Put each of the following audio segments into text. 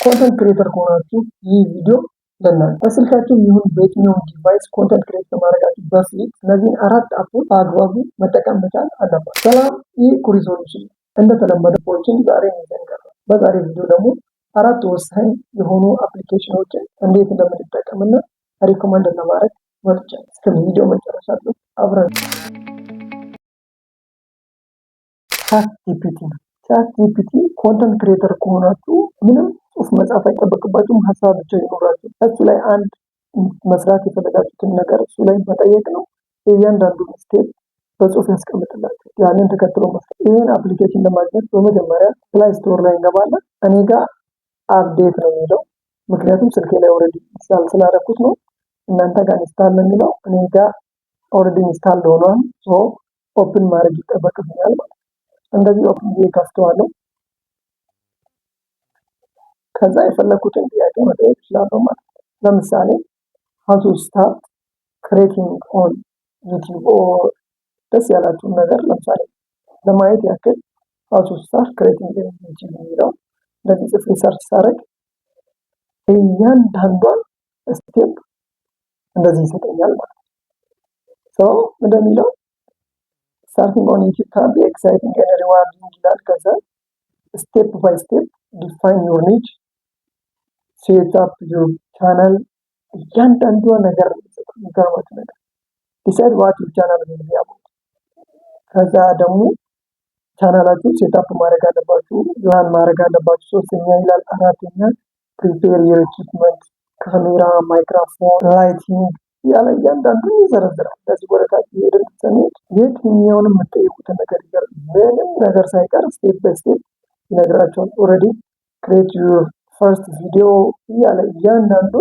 ኮንተንት ክሬተር ከሆናችሁ ይህ ቪዲዮ ለእናንተ። በስልካችሁ ይሁን በየትኛውም ዲቫይስ ኮንተንት ክሬት ከማድረጋችሁ በፊት እነዚህን 4 አፖች በአግባቡ መጠቀም መቻል አለባችሁ። ሰላም፣ ይህ ኩሪዞሉሽን እንደተለመደ ፖችን ዛሬ ይዘንቀር። በዛሬ ቪዲዮ ደግሞ 4 ወሳኝ የሆኑ አፕሊኬሽኖችን እንዴት እንደምንጠቀምና ሪኮመንድ ለማድረግ ወጥቻለሁ። እስከ ቪዲዮ መጨረሻ ድረስ አብረን ቻትጂፒቲ ኮንተንት ክሬተር ከሆናችሁ ምንም ጽሁፍ መጻፍ አይጠበቅባችሁም። ሀሳብ ብቻ ይኖራችሁ እሱ ላይ አንድ መስራት የፈለጋችሁትን ነገር እሱ ላይ መጠየቅ ነው። እያንዳንዱ ስቴፕ በጽሁፍ ያስቀምጥላችሁ፣ ያንን ተከትሎ መስራት። ይህን አፕሊኬሽን ለማግኘት በመጀመሪያ ፕላይ ስቶር ላይ እንገባለን። እኔ ጋር አፕዴት ነው የሚለው ምክንያቱም ስልኬ ላይ ኦልሬዲ ኢንስታል ስላደረኩት ነው። እናንተ ጋር ኢንስታል ነው የሚለው፣ እኔ ጋር ኦልሬዲ ኢንስታል ሆኗል። ኦፕን ማድረግ ይጠበቅብኛል ማለት ነው። እንደዚህ ኦፕን ብዬ ከፍተዋለሁ። ከዛ የፈለኩትን ጥያቄ መጠየቅ እችላለሁ ማለት ነው። ለምሳሌ how to start creating on YouTube ደስ ያላችሁን ነገር ለምሳሌ ለማየት ያክል how to start creating on YouTube የሚለው እንደዚህ ጽፌ ሰርች ሳደርግ እያንዳንዷን ስቴፕ እንደዚህ ይሰጠኛል ማለት ነው። እንደሚለው starting on YouTube can be exciting and rewarding ይላል። ከዛ step by step define your niche, set up your channel እያንዳንዷ ነገር የሚገርማችሁ ነገር decide what your channel will be about። ከዛ ደግሞ ቻናላችሁ ሴትአፕ ማድረግ አለባችሁ፣ ያን ማድረግ አለባችሁ። ሶስተኛ ይላል። አራተኛ prepare your equipment ካሜራ፣ ማይክሮፎን፣ ላይቲንግ ያለ እያንዳንዱ ይዘረዝራል። ለዚህ ወረቀት ይሄድን ተሰነድ የትኛውንም የምትጠይቁትን ነገር ይገር ምንም ነገር ሳይቀር ስቴፕ ባይ ስቴፕ ይነግራችኋል። ኦልሬዲ ክሬት ዩር ፈርስት ቪዲዮ ያለ እያንዳንዱ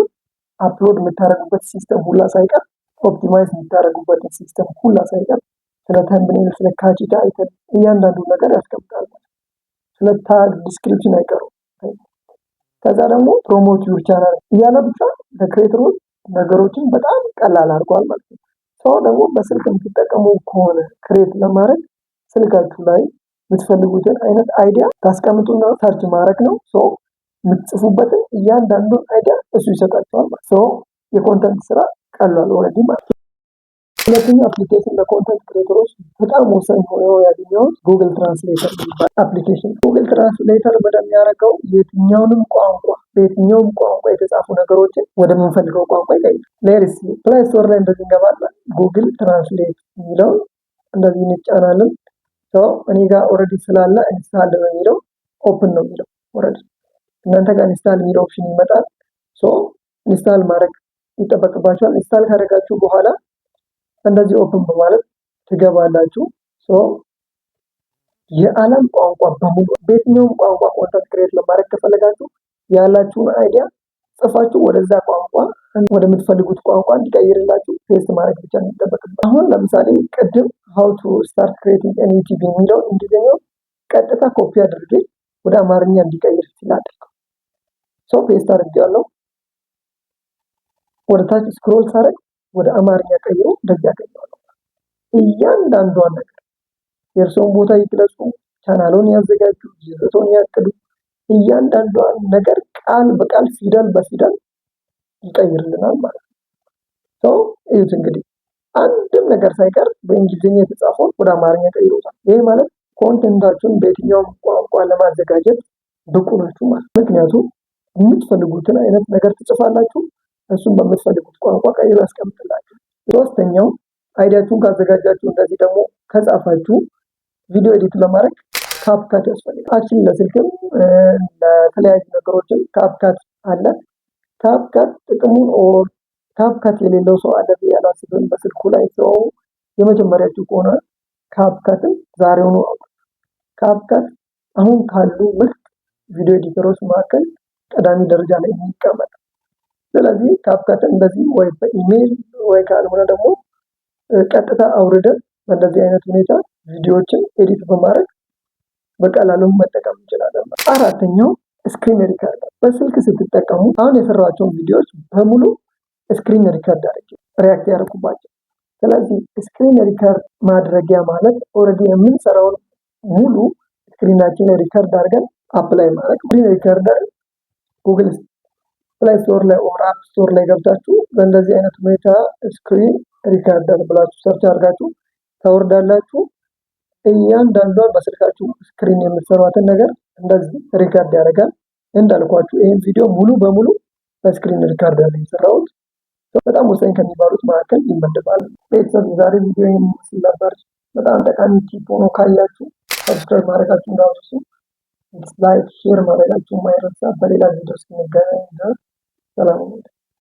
አፕሎድ የምታደርጉበት ሲስተም ሁላ ሳይቀር፣ ኦፕቲማይዝ የምታደርጉበት ሲስተም ሁላ ሳይቀር፣ ስለ ተምብኔል፣ ስለ ካቺታ አይተን እያንዳንዱ ነገር ያስቀምጣል። ስለ ታግ ዲስክሪፕሽን አይቀሩም። ከዛ ደግሞ ፕሮሞት ዩር ቻናል እያለ ብቻ ለክሬተሮች ነገሮችን በጣም ቀላል አድርጓል ማለት ነው። ሰው ደግሞ በስልክ የምትጠቀሙ ከሆነ ክሬት ለማድረግ ስልካችሁ ላይ የምትፈልጉትን አይነት አይዲያ ታስቀምጡና ሰርች ማድረግ ነው። የምትጽፉበትን እያንዳንዱን አይዲያ እሱ ይሰጣችኋል ማለት ነው። የኮንተንት ስራ ቀላል ኦልሬዲ ማለት ነው። ሁለተኛው አፕሊኬሽን ለኮንተንት ክሬተሮች በጣም ወሳኝ ሆኖ ያገኘሁት ጉግል ትራንስሌተር የሚባል አፕሊኬሽን። ጉግል ትራንስሌተር በሚያደርገው የትኛውንም ቋንቋ በየትኛውም ቋንቋ የተጻፉ ነገሮችን ወደምንፈልገው ቋንቋ ይቀይራል። ሌርስ ፕላይ ስቶር ላይ እንደዚህ እንገባለን። ጉግል ትራንስሌት የሚለው እንደዚህ እንጫናለን። እኔ ጋር ኦልሬዲ ስላለ ኢንስታል ነው የሚለው፣ ኦፕን ነው የሚለው። ኦልሬዲ እናንተ ጋር ኢንስታል የሚለው ኦፕሽን ይመጣል። ኢንስታል ማድረግ ይጠበቅባችኋል። ኢንስታል ካደረጋችሁ በኋላ እንደዚህ ኦፕን በማለት ትገባላችሁ። የዓለም ቋንቋ በሙሉ በየትኛውም ቋንቋ ኮንተንት ክሬት ለማድረግ ከፈለጋችሁ ያላችሁን አይዲያ ጽፋችሁ ወደዛ ቋንቋ ወደምትፈልጉት ቋንቋ እንዲቀይርላችሁ ፔስት ማድረግ ብቻ ነው የሚጠበቅበት። አሁን ለምሳሌ ቅድም how to start creating on YouTube የሚለው እንግሊዝኛው ቀጥታ ኮፒ አድርጌ ወደ አማርኛ እንዲቀይር ይችላል። ፔስት አድርጌያለሁ። ወደ ታች ስክሮል ሳደርግ ወደ አማርኛ ቀይሮ እንደዚህ ያገኛሉ። እያንዳንዷን ነገር የእርስዎን ቦታ ይግለጹ፣ ቻናሉን ያዘጋጁ፣ ይዘቱን ያቅዱ፣ እያንዳንዷን ነገር ቃል በቃል ፊደል በፊደል ይቀይርልናል ማለት ነው። እዩት እንግዲህ አንድም ነገር ሳይቀር በእንግሊዝኛ የተጻፈውን ወደ አማርኛ ቀይሮታል። ይሄ ማለት ኮንተንታችሁን በየትኛውም ቋንቋ ለማዘጋጀት ብቁ ናችሁ ማለት። ምክንያቱም የምትፈልጉትን አይነት ነገር ትጽፋላችሁ፣ እሱን በምትፈልጉት ቋንቋ ቀይሮ ያስቀምጥላችሁ። ሶስተኛው አይዲያችሁን ካዘጋጃችሁ እንደዚህ ደግሞ ከጻፋችሁ ቪዲዮ ኤዲት ለማድረግ ካፕካት ያስፈልጋል። አክቹሊ ለስልክም ለተለያዩ ነገሮችን ካፕካት አለ። ካፕካት ጥቅሙን ካፕካት የሌለው ሰው አለ ብዬ አላስብም። በስልኩ ላይ ሰው የመጀመሪያችሁ ከሆነ ካፕካትን ዛሬውኑ አውቁ። ካፕካት አሁን ካሉ ምርጥ ቪዲዮ ኤዲተሮች መካከል ቀዳሚ ደረጃ ላይ የሚቀመጥ። ስለዚህ ካፕካትን እንደዚህ ወይ በኢሜይል ወይ ካልሆነ ደግሞ ቀጥታ አውርደን በእንደዚህ አይነት ሁኔታ ቪዲዮዎችን ኤዲት በማድረግ በቀላሉ መጠቀም እንችላለን። አራተኛው ስክሪን ሪከርድ። በስልክ ስትጠቀሙ አሁን የሰራቸውን ቪዲዮዎች በሙሉ ስክሪን ሪከርድ አድርጌ ሪያክት ያደርጉባቸው። ስለዚህ ስክሪን ሪከርድ ማድረጊያ ማለት ኦልሬዲ የምንሰራውን ሙሉ ስክሪናችን ላይ ሪከርድ አድርገን አፕላይ ማድረግ። ስክሪን ሪከርደር ጉግል ፕላይ ስቶር ላይ ኦር አፕ ስቶር ላይ ገብታችሁ በእንደዚህ አይነት ሁኔታ ስክሪን ሪካርደር ብላችሁ ሰርች አድርጋችሁ ታወርዳላችሁ። እያንዳንዷን በስልካችሁ ስክሪን የምትሰሯትን ነገር እንደዚህ ሪካርድ ያደርጋል። እንዳልኳችሁ ይህን ቪዲዮ ሙሉ በሙሉ በስክሪን ሪካርደር ላይ የሰራሁት በጣም ወሳኝ ከሚባሉት መካከል ይመደባል። ቤተሰብ የዛሬ ቪዲዮ የሚመስል ነበር። በጣም ጠቃሚ ቲፕ ሆኖ ካያችሁ ሰብስክራይብ ማድረጋችሁ እንዳትረሱ፣ ላይክ ሼር ማድረጋችሁ ማይረሳ። በሌላ ቪዲዮ እስክንገናኝ ድረስ ሰላም።